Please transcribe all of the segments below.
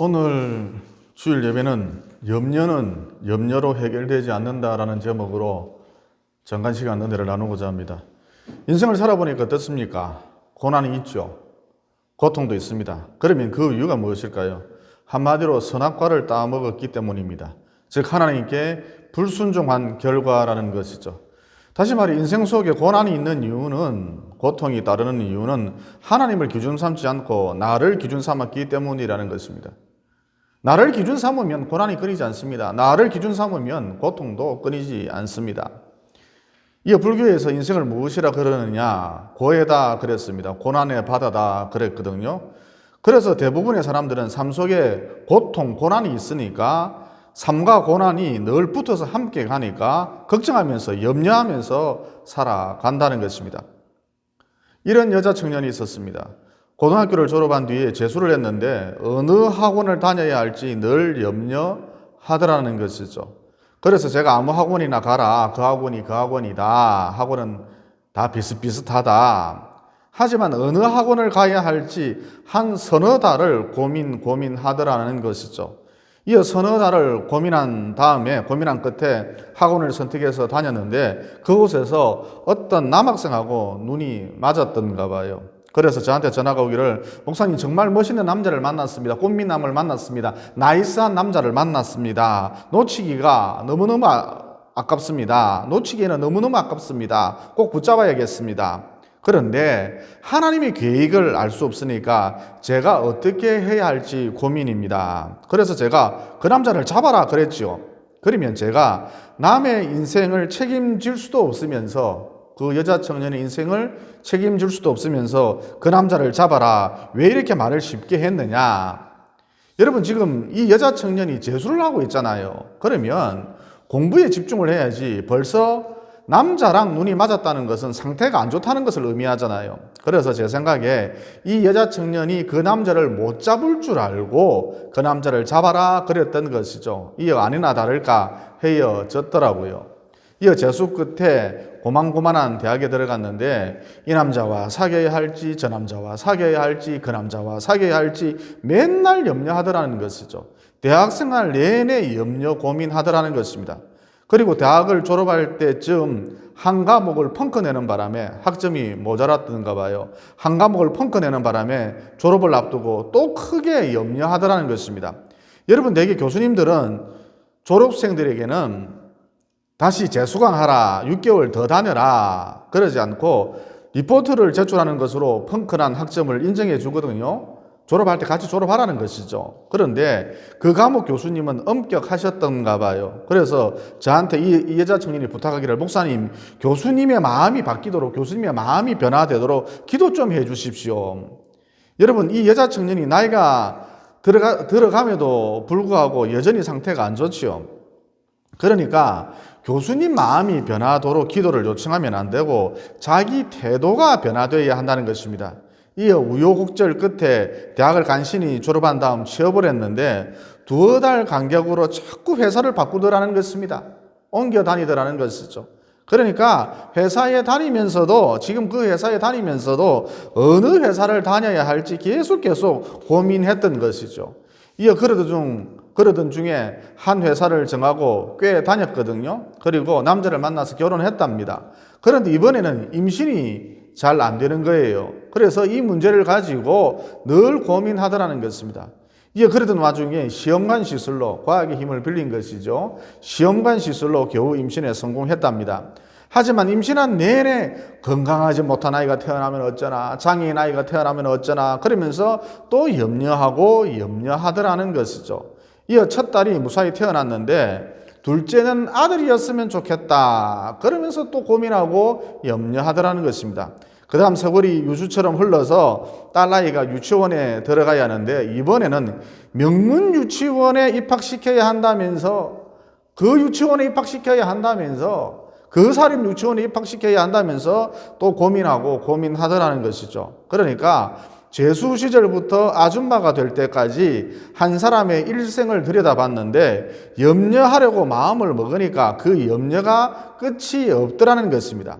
오늘 주일 예배는 염려는 염려로 해결되지 않는다라는 제목으로 잠깐 시간 은혜를 나누고자 합니다. 인생을 살아보니까 어떻습니까? 고난이 있죠. 고통도 있습니다. 그러면 그 이유가 무엇일까요? 한마디로 선악과를 따먹었기 때문입니다. 즉 하나님께 불순종한 결과라는 것이죠. 다시 말해 인생 속에 고난이 있는 이유는, 고통이 따르는 이유는 하나님을 기준 삼지 않고 나를 기준 삼았기 때문이라는 것입니다. 나를 기준 삼으면 고난이 끊이지 않습니다. 나를 기준 삼으면 고통도 끊이지 않습니다. 이어 불교에서 인생을 무엇이라 그러느냐? 고해다 그랬습니다. 고난의 바다다 그랬거든요. 그래서 대부분의 사람들은 삶 속에 고통, 고난이 있으니까 삶과 고난이 늘 붙어서 함께 가니까 걱정하면서 염려하면서 살아간다는 것입니다. 이런 여자 청년이 있었습니다. 고등학교를 졸업한 뒤에 재수를 했는데 어느 학원을 다녀야 할지 늘 염려하더라는 것이죠. 그래서 제가 아무 학원이나 가라. 그 학원이 그 학원이다. 학원은 다 비슷비슷하다. 하지만 어느 학원을 가야 할지 한 서너 달을 고민하더라는 것이죠. 이어 서너 달을 고민한 끝에 학원을 선택해서 다녔는데 그곳에서 어떤 남학생하고 눈이 맞았던가 봐요. 그래서 저한테 전화가 오기를, 목사님 정말 멋있는 남자를 만났습니다. 꽃미남을 만났습니다. 나이스한 남자를 만났습니다. 놓치기가 너무너무 아깝습니다. 놓치기에는 너무너무 아깝습니다. 꼭 붙잡아야겠습니다. 그런데 하나님의 계획을 알 수 없으니까 제가 어떻게 해야 할지 고민입니다. 그래서 제가 그 남자를 잡아라 그랬죠. 그러면 제가 남의 인생을 책임질 수도 없으면서, 그 여자 청년의 인생을 책임질 수도 없으면서 그 남자를 잡아라, 왜 이렇게 말을 쉽게 했느냐? 여러분, 지금 이 여자 청년이 재수를 하고 있잖아요. 그러면 공부에 집중을 해야지. 벌써 남자랑 눈이 맞았다는 것은 상태가 안 좋다는 것을 의미하잖아요. 그래서 제 생각에 이 여자 청년이 그 남자를 못 잡을 줄 알고 그 남자를 잡아라 그랬던 것이죠. 이어 아니나 다를까 헤어졌더라고요. 이어 재수 끝에 고만고만한 대학에 들어갔는데 이 남자와 사귀어야 할지 저 남자와 사귀어야 할지 그 남자와 사귀어야 할지 맨날 염려하더라는 것이죠. 대학생활 내내 염려 고민하더라는 것입니다. 그리고 대학을 졸업할 때쯤 한 과목을 펑크내는 바람에, 학점이 모자랐던가 봐요. 한 과목을 펑크내는 바람에 졸업을 앞두고 또 크게 염려하더라는 것입니다. 여러분, 대개 교수님들은 졸업생들에게는 다시 재수강하라, 6개월 더 다녀라 그러지 않고 리포트를 제출하는 것으로 펑크난 학점을 인정해 주거든요. 졸업할 때 같이 졸업하라는 것이죠. 그런데 그 과목 교수님은 엄격하셨던가 봐요. 그래서 저한테 이 여자 청년이 부탁하기를, 목사님, 교수님의 마음이 바뀌도록, 교수님의 마음이 변화되도록 기도 좀 해 주십시오. 여러분, 이 여자 청년이 나이가 들어감에도 불구하고 여전히 상태가 안 좋지요. 그러니까 교수님 마음이 변하도록 기도를 요청하면 안 되고 자기 태도가 변화되어야 한다는 것입니다. 이어 우여곡절 끝에 대학을 간신히 졸업한 다음 취업을 했는데 두어 달 간격으로 자꾸 회사를 바꾸더라는 것입니다. 옮겨 다니더라는 것이죠. 그러니까 회사에 다니면서도, 지금 그 회사에 다니면서도 어느 회사를 다녀야 할지 계속 고민했던 것이죠. 이어 그러던 중에 한 회사를 정하고 꽤 다녔거든요. 그리고 남자를 만나서 결혼했답니다. 그런데 이번에는 임신이 잘 안 되는 거예요. 그래서 이 문제를 가지고 늘 고민하더라는 것입니다. 그러던 와중에 시험관 시술로, 과학의 힘을 빌린 것이죠. 시험관 시술로 겨우 임신에 성공했답니다. 하지만 임신한 내내 건강하지 못한 아이가 태어나면 어쩌나, 장애인 아이가 태어나면 어쩌나 그러면서 또 염려하더라는 것이죠. 이어 첫 딸이 무사히 태어났는데 둘째는 아들이었으면 좋겠다 그러면서 또 고민하고 염려하더라는 것입니다. 그 다음 세월이 유수처럼 흘러서 딸아이가 유치원에 들어가야 하는데 이번에는 명문 유치원에 입학시켜야 한다면서, 그 사립 유치원에 입학시켜야 한다면서 또 고민하더라는 것이죠. 그러니까 재수 시절부터 아줌마가 될 때까지 한 사람의 일생을 들여다봤는데 염려하려고 마음을 먹으니까 그 염려가 끝이 없더라는 것입니다.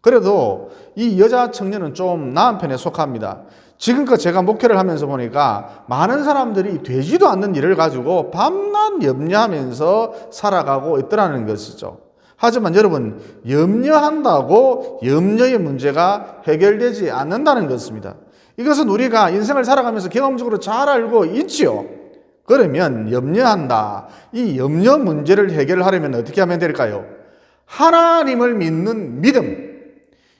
그래도 이 여자 청년은 좀 나은 편에 속합니다. 지금껏 제가 목회를 하면서 보니까 많은 사람들이 되지도 않는 일을 가지고 밤낮 염려하면서 살아가고 있더라는 것이죠. 하지만 여러분, 염려한다고 염려의 문제가 해결되지 않는다는 것입니다. 이것은 우리가 인생을 살아가면서 경험적으로 잘 알고 있지요. 그러면 염려한다. 이 염려 문제를 해결하려면 어떻게 하면 될까요? 하나님을 믿는 믿음.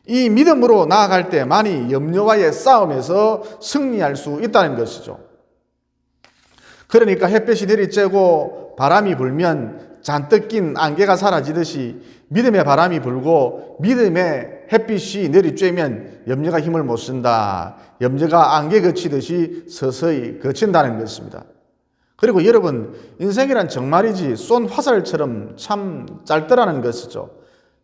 이 믿음으로 나아갈 때만이 염려와의 싸움에서 승리할 수 있다는 것이죠. 그러니까 햇볕이 내리쬐고 바람이 불면 잔뜩 낀 안개가 사라지듯이 믿음의 바람이 불고 믿음의 햇빛이 내리쬐면 염려가 힘을 못 쓴다. 염려가 안개 그치듯이 서서히 그친다는 것입니다. 그리고 여러분, 인생이란 정말이지 쏜 화살처럼 참 짧더라는 것이죠.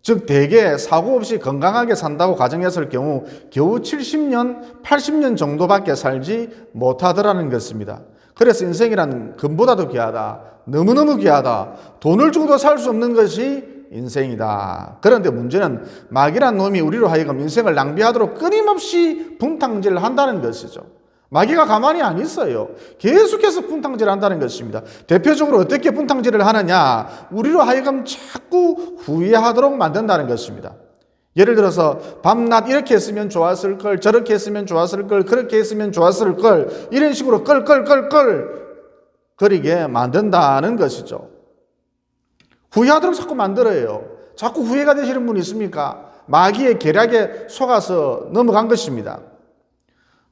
즉 대개 사고 없이 건강하게 산다고 가정했을 경우 겨우 70년, 80년 정도밖에 살지 못하더라는 것입니다. 그래서 인생이란 금보다도 귀하다. 너무너무 귀하다. 돈을 주고도 살 수 없는 것이 인생이다. 그런데 문제는 마귀란 놈이 우리로 하여금 인생을 낭비하도록 끊임없이 분탕질을 한다는 것이죠. 마귀가 가만히 안 있어요. 계속해서 분탕질을 한다는 것입니다. 대표적으로 어떻게 분탕질을 하느냐? 우리로 하여금 자꾸 후회하도록 만든다는 것입니다. 예를 들어서 밤낮 이렇게 했으면 좋았을 걸, 저렇게 했으면 좋았을 걸, 그렇게 했으면 좋았을 걸, 이런 식으로 거리게 만든다는 것이죠. 후회하도록 자꾸 만들어요. 자꾸 후회가 되시는 분이 있습니까? 마귀의 계략에 속아서 넘어간 것입니다.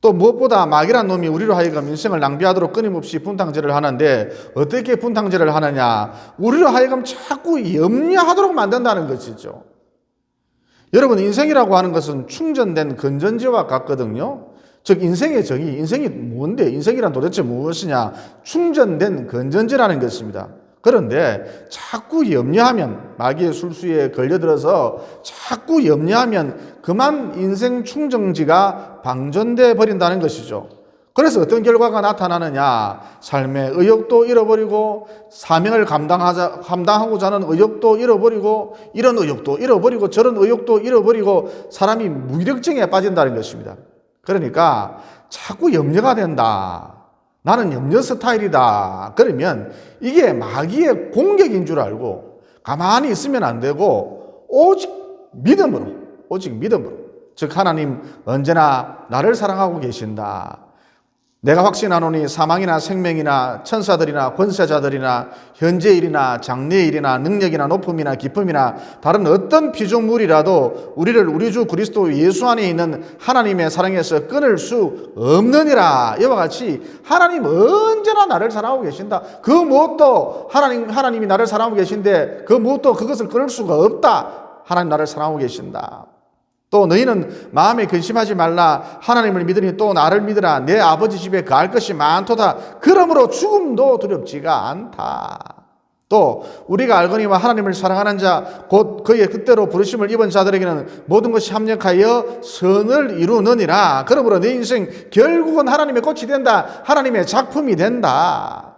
또 무엇보다 마귀란 놈이 우리로 하여금 인생을 낭비하도록 끊임없이 분탕질을 하는데 어떻게 분탕질을 하느냐? 우리로 하여금 자꾸 염려하도록 만든다는 것이죠. 여러분, 인생이라고 하는 것은 충전된 건전지와 같거든요. 즉 인생의 정의, 인생이 뭔데? 인생이란 도대체 무엇이냐? 충전된 건전지라는 것입니다. 그런데 자꾸 염려하면, 마귀의 술수에 걸려들어서 자꾸 염려하면 그만 인생 충전지가 방전돼 버린다는 것이죠. 그래서 어떤 결과가 나타나느냐? 삶의 의욕도 잃어버리고, 사명을 감당하고자 하는 의욕도 잃어버리고, 이런 의욕도 잃어버리고, 저런 의욕도 잃어버리고, 사람이 무기력증에 빠진다는 것입니다. 그러니까 자꾸 염려가 된다. 나는 염려 스타일이다. 그러면 이게 마귀의 공격인 줄 알고 가만히 있으면 안 되고 오직 믿음으로, 즉 하나님 언제나 나를 사랑하고 계신다. 내가 확신하노니 사망이나 생명이나 천사들이나 권세자들이나 현재일이나 장래일이나 능력이나 높음이나 깊음이나 다른 어떤 피조물이라도 우리를 우리 주 그리스도 예수 안에 있는 하나님의 사랑에서 끊을 수 없느니라. 이와 같이 하나님 언제나 나를 사랑하고 계신다. 그 무엇도 하나님이 나를 사랑하고 계신데 그 무엇도 그것을 끊을 수가 없다. 하나님 나를 사랑하고 계신다. 또 너희는 마음에 근심하지 말라. 하나님을 믿으니 또 나를 믿으라. 내 아버지 집에 거할 것이 많도다. 그러므로 죽음도 두렵지가 않다. 또 우리가 알거니와 하나님을 사랑하는 자 곧 그의 뜻대로 부르심을 입은 자들에게는 모든 것이 합력하여 선을 이루느니라. 그러므로 내 인생 결국은 하나님의 꽃이 된다. 하나님의 작품이 된다.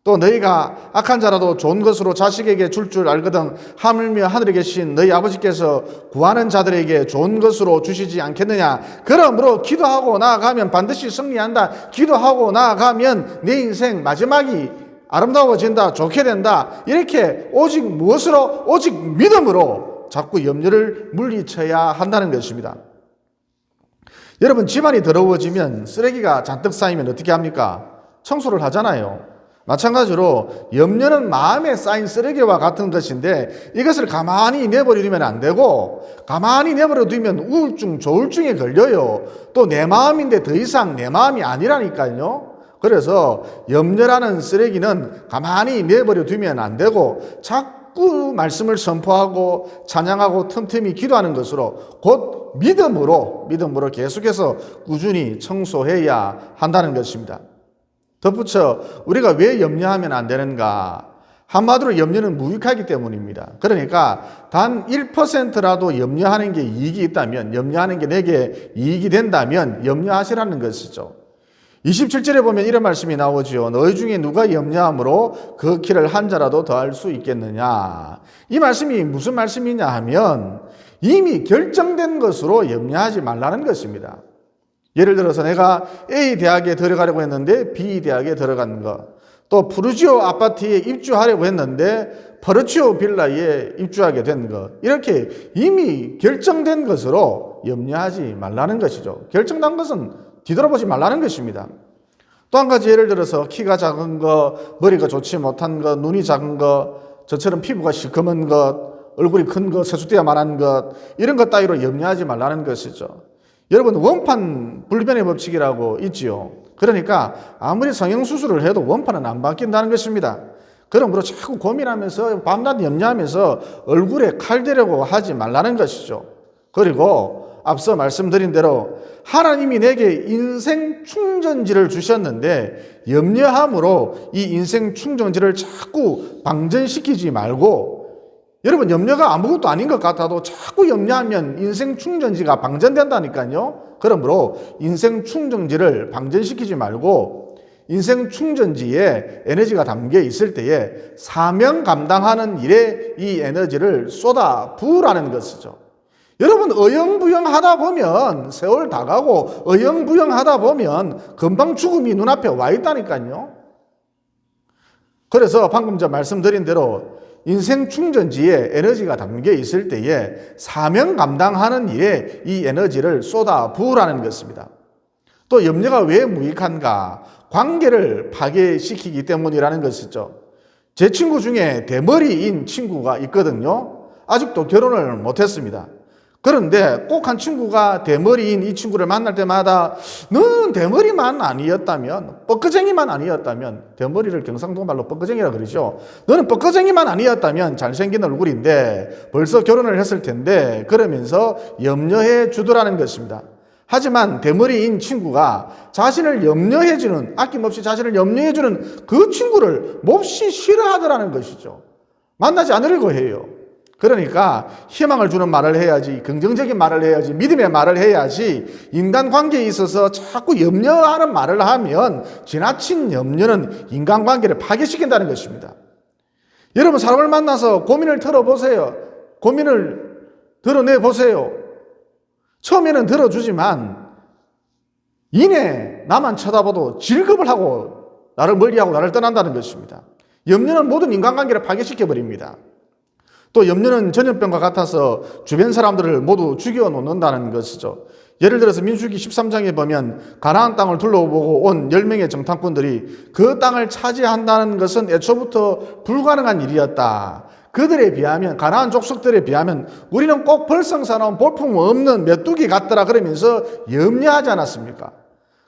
또 너희가 악한 자라도 좋은 것으로 자식에게 줄 알거든 하물며 하늘에 계신 너희 아버지께서 구하는 자들에게 좋은 것으로 주시지 않겠느냐. 그러므로 기도하고 나아가면 반드시 승리한다. 기도하고 나아가면 내 인생 마지막이 아름다워진다. 좋게 된다. 이렇게 오직 무엇으로? 오직 믿음으로 자꾸 염려를 물리쳐야 한다는 것입니다. 여러분, 집안이 더러워지면 쓰레기가 잔뜩 쌓이면 어떻게 합니까? 청소를 하잖아요. 마찬가지로 염려는 마음에 쌓인 쓰레기와 같은 것인데 이것을 가만히 내버려 두면 안 되고, 가만히 내버려 두면 우울증, 조울증에 걸려요. 또 내 마음인데 더 이상 내 마음이 아니라니까요. 그래서 염려라는 쓰레기는 가만히 내버려 두면 안 되고 자꾸 말씀을 선포하고 찬양하고 틈틈이 기도하는 것으로 곧 믿음으로 계속해서 꾸준히 청소해야 한다는 것입니다. 덧붙여 우리가 왜 염려하면 안 되는가? 한마디로 염려는 무익하기 때문입니다. 그러니까 단 1%라도 염려하는 게 이익이 있다면, 염려하는 게 내게 이익이 된다면 염려하시라는 것이죠. 27절에 보면 이런 말씀이 나오죠. 너희 중에 누가 염려함으로 그 키를 한 자라도 더할 수 있겠느냐. 이 말씀이 무슨 말씀이냐 하면 이미 결정된 것으로 염려하지 말라는 것입니다. 예를 들어서 내가 A 대학에 들어가려고 했는데 B 대학에 들어간 것, 또 푸르지오 아파트에 입주하려고 했는데 퍼르치오 빌라에 입주하게 된 것, 이렇게 이미 결정된 것으로 염려하지 말라는 것이죠. 결정난 것은 뒤돌아보지 말라는 것입니다. 또 한 가지 예를 들어서 키가 작은 것, 머리가 좋지 못한 것, 눈이 작은 것, 저처럼 피부가 시커먼 것, 얼굴이 큰 것, 세숫대야만한 것, 이런 것 따위로 염려하지 말라는 것이죠. 여러분, 원판 불변의 법칙이라고 있지요. 그러니까 아무리 성형수술을 해도 원판은 안 바뀐다는 것입니다. 그러므로 자꾸 고민하면서 밤낮 염려하면서 얼굴에 칼 대려고 하지 말라는 것이죠. 그리고 앞서 말씀드린 대로 하나님이 내게 인생 충전지를 주셨는데 염려함으로 이 인생 충전지를 자꾸 방전시키지 말고, 여러분, 염려가 아무것도 아닌 것 같아도 자꾸 염려하면 인생 충전지가 방전된다니까요. 그러므로 인생 충전지를 방전시키지 말고 인생 충전지에 에너지가 담겨 있을 때에 사명 감당하는 일에 이 에너지를 쏟아 부으라는 것이죠. 여러분, 어영부영 하다 보면 세월 다 가고 어영부영 하다 보면 금방 죽음이 눈앞에 와 있다니까요. 그래서 방금 전 말씀드린 대로 인생 충전지에 에너지가 담겨 있을 때에 사명 감당하는 일에 이 에너지를 쏟아 부으라는 것입니다. 또 염려가 왜 무익한가? 관계를 파괴시키기 때문이라는 것이죠. 제 친구 중에 대머리인 친구가 있거든요. 아직도 결혼을 못했습니다. 그런데 꼭 한 친구가 대머리인 이 친구를 만날 때마다 너는 대머리만 아니었다면, 뻐끄쟁이만 아니었다면, 대머리를 경상도 말로 뻐끄쟁이라 그러죠. 너는 뻐끄쟁이만 아니었다면 잘생긴 얼굴인데 벌써 결혼을 했을 텐데, 그러면서 염려해 주더라는 것입니다. 하지만 대머리인 친구가 자신을 염려해주는, 아낌없이 자신을 염려해주는 그 친구를 몹시 싫어하더라는 것이죠. 만나지 않으려고 해요. 그러니까 희망을 주는 말을 해야지, 긍정적인 말을 해야지, 믿음의 말을 해야지, 인간관계에 있어서 자꾸 염려하는 말을 하면 지나친 염려는 인간관계를 파괴시킨다는 것입니다. 여러분, 사람을 만나서 고민을 털어보세요. 고민을 드러내보세요. 처음에는 들어주지만 이내 나만 쳐다봐도 질겁을 하고 나를 멀리하고 나를 떠난다는 것입니다. 염려는 모든 인간관계를 파괴시켜버립니다. 또 염려는 전염병과 같아서 주변 사람들을 모두 죽여놓는다는 것이죠. 예를 들어서 민수기 13장에 보면 가나안 땅을 둘러보고 온 10명의 정탐꾼들이 그 땅을 차지한다는 것은 애초부터 불가능한 일이었다. 그들에 비하면, 가나안 족속들에 비하면 우리는 꼭 벌성사나운 볼품없는 메뚜기 같더라 그러면서 염려하지 않았습니까?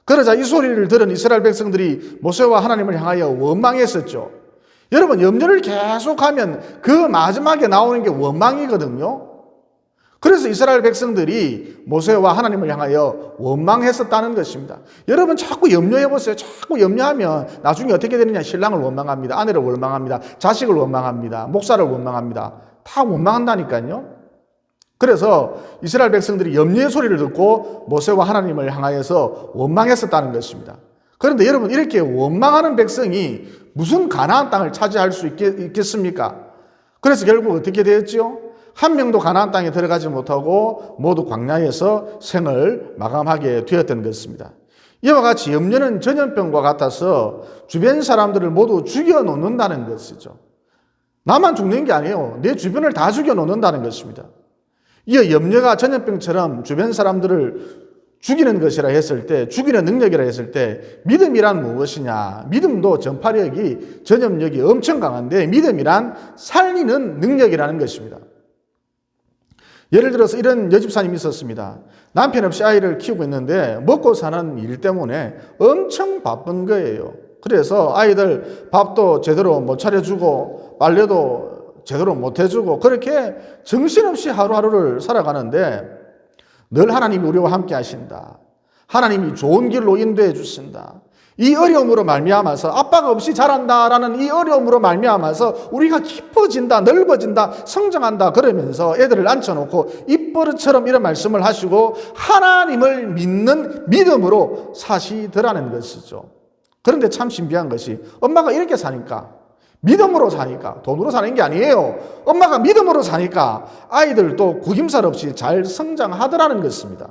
그러자 이 소리를 들은 이스라엘 백성들이 모세와 하나님을 향하여 원망했었죠. 여러분, 염려를 계속하면 그 마지막에 나오는 게 원망이거든요. 그래서 이스라엘 백성들이 모세와 하나님을 향하여 원망했었다는 것입니다. 여러분, 자꾸 염려해보세요. 자꾸 염려하면 나중에 어떻게 되느냐? 신랑을 원망합니다. 아내를 원망합니다. 자식을 원망합니다. 목사를 원망합니다. 다 원망한다니까요. 그래서 이스라엘 백성들이 염려의 소리를 듣고 모세와 하나님을 향하여서 원망했었다는 것입니다. 그런데 여러분, 이렇게 원망하는 백성이 무슨 가나안 땅을 차지할 수 있겠습니까? 그래서 결국 어떻게 되었지요? 한 명도 가나안 땅에 들어가지 못하고 모두 광야에서 생을 마감하게 되었던 것입니다. 이와 같이 염려는 전염병과 같아서 주변 사람들을 모두 죽여놓는다는 것이죠. 나만 죽는 게 아니에요. 내 주변을 다 죽여놓는다는 것입니다. 이어 염려가 전염병처럼 주변 사람들을 죽이는 것이라 했을 때, 죽이는 능력이라 했을 때 믿음이란 무엇이냐? 믿음도 전파력이, 전염력이 엄청 강한데 믿음이란 살리는 능력이라는 것입니다. 예를 들어서 이런 여집사님이 있었습니다. 남편 없이 아이를 키우고 있는데 먹고 사는 일 때문에 엄청 바쁜 거예요. 그래서 아이들 밥도 제대로 못 차려주고 빨래도 제대로 못 해주고 그렇게 정신없이 하루하루를 살아가는데 늘 하나님이 우리와 함께 하신다. 하나님이 좋은 길로 인도해 주신다. 이 어려움으로 말미암아서, 아빠가 없이 자란다라는 이 어려움으로 말미암아서 우리가 깊어진다, 넓어진다, 성장한다 그러면서 애들을 앉혀놓고 입버릇처럼 이런 말씀을 하시고 하나님을 믿는 믿음으로 사시더라는 것이죠. 그런데 참 신비한 것이 엄마가 이렇게 사니까, 믿음으로 사니까, 돈으로 사는 게 아니에요. 엄마가 믿음으로 사니까 아이들도 구김살 없이 잘 성장하더라는 것입니다.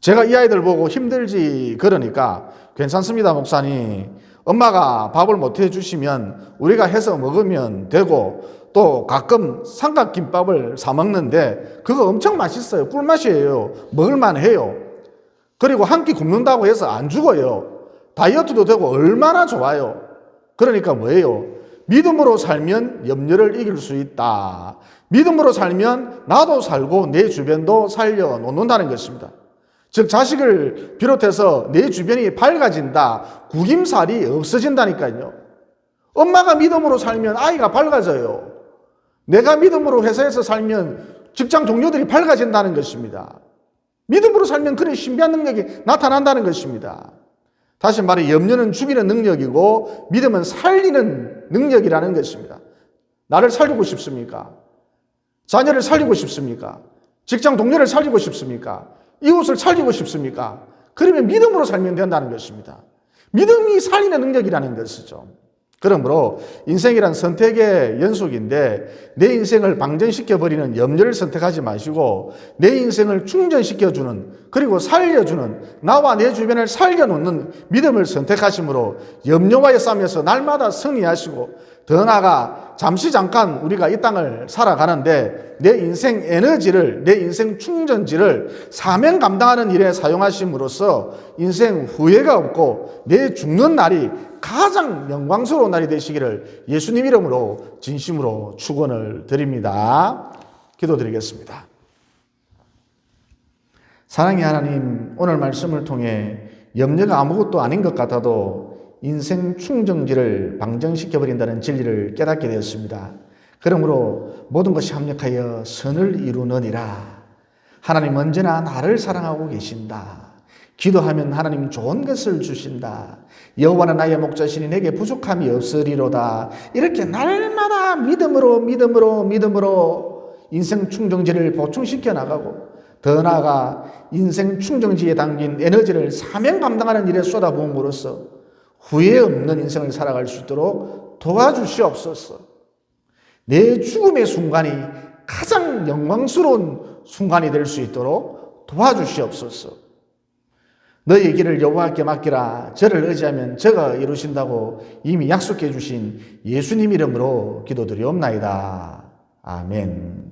제가 이 아이들 보고 힘들지 그러니까 괜찮습니다, 목사님. 엄마가 밥을 못 해주시면 우리가 해서 먹으면 되고, 또 가끔 삼각김밥을 사 먹는데 그거 엄청 맛있어요. 꿀맛이에요. 먹을만 해요. 그리고 한 끼 굶는다고 해서 안 죽어요. 다이어트도 되고 얼마나 좋아요. 그러니까 뭐예요? 믿음으로 살면 염려를 이길 수 있다. 믿음으로 살면 나도 살고 내 주변도 살려놓는다는 것입니다. 즉 자식을 비롯해서 내 주변이 밝아진다. 구김살이 없어진다니까요. 엄마가 믿음으로 살면 아이가 밝아져요. 내가 믿음으로 회사에서 살면 직장 동료들이 밝아진다는 것입니다. 믿음으로 살면 그런 신비한 능력이 나타난다는 것입니다. 다시 말해 염려는 죽이는 능력이고 믿음은 살리는 능력이라는 것입니다. 나를 살리고 싶습니까? 자녀를 살리고 싶습니까? 직장 동료를 살리고 싶습니까? 이웃을 살리고 싶습니까? 그러면 믿음으로 살면 된다는 것입니다. 믿음이 살리는 능력이라는 것이죠. 그러므로 인생이란 선택의 연속인데 내 인생을 방전시켜버리는 염려를 선택하지 마시고 내 인생을 충전시켜주는, 그리고 살려주는, 나와 내 주변을 살려놓는 믿음을 선택하심으로 염려와의 싸움에서 날마다 승리하시고, 더 나아가 잠시 잠깐 우리가 이 땅을 살아가는데 내 인생 에너지를, 내 인생 충전지를 사명 감당하는 일에 사용하심으로써 인생 후회가 없고 내 죽는 날이 가장 영광스러운 날이 되시기를 예수님 이름으로 진심으로 축원을 드립니다. 기도드리겠습니다. 사랑의 하나님, 오늘 말씀을 통해 염려가 아무것도 아닌 것 같아도 인생 충전지를 방전시켜버린다는 진리를 깨닫게 되었습니다. 그러므로 모든 것이 합력하여 선을 이루느니라. 하나님 언제나 나를 사랑하고 계신다. 기도하면 하나님 좋은 것을 주신다. 여호와는 나의 목자시니 내게 부족함이 없으리로다. 이렇게 날마다 믿음으로 인생 충전지를 보충시켜 나가고, 더 나아가 인생 충전지에 담긴 에너지를 사명 감당하는 일에 쏟아부음으로써 후회 없는 인생을 살아갈 수 있도록 도와주시옵소서. 내 죽음의 순간이 가장 영광스러운 순간이 될 수 있도록 도와주시옵소서. 너희 길을 여호와께 맡기라. 저를 의지하면 저가 이루신다고 이미 약속해 주신 예수님 이름으로 기도드리옵나이다. 아멘.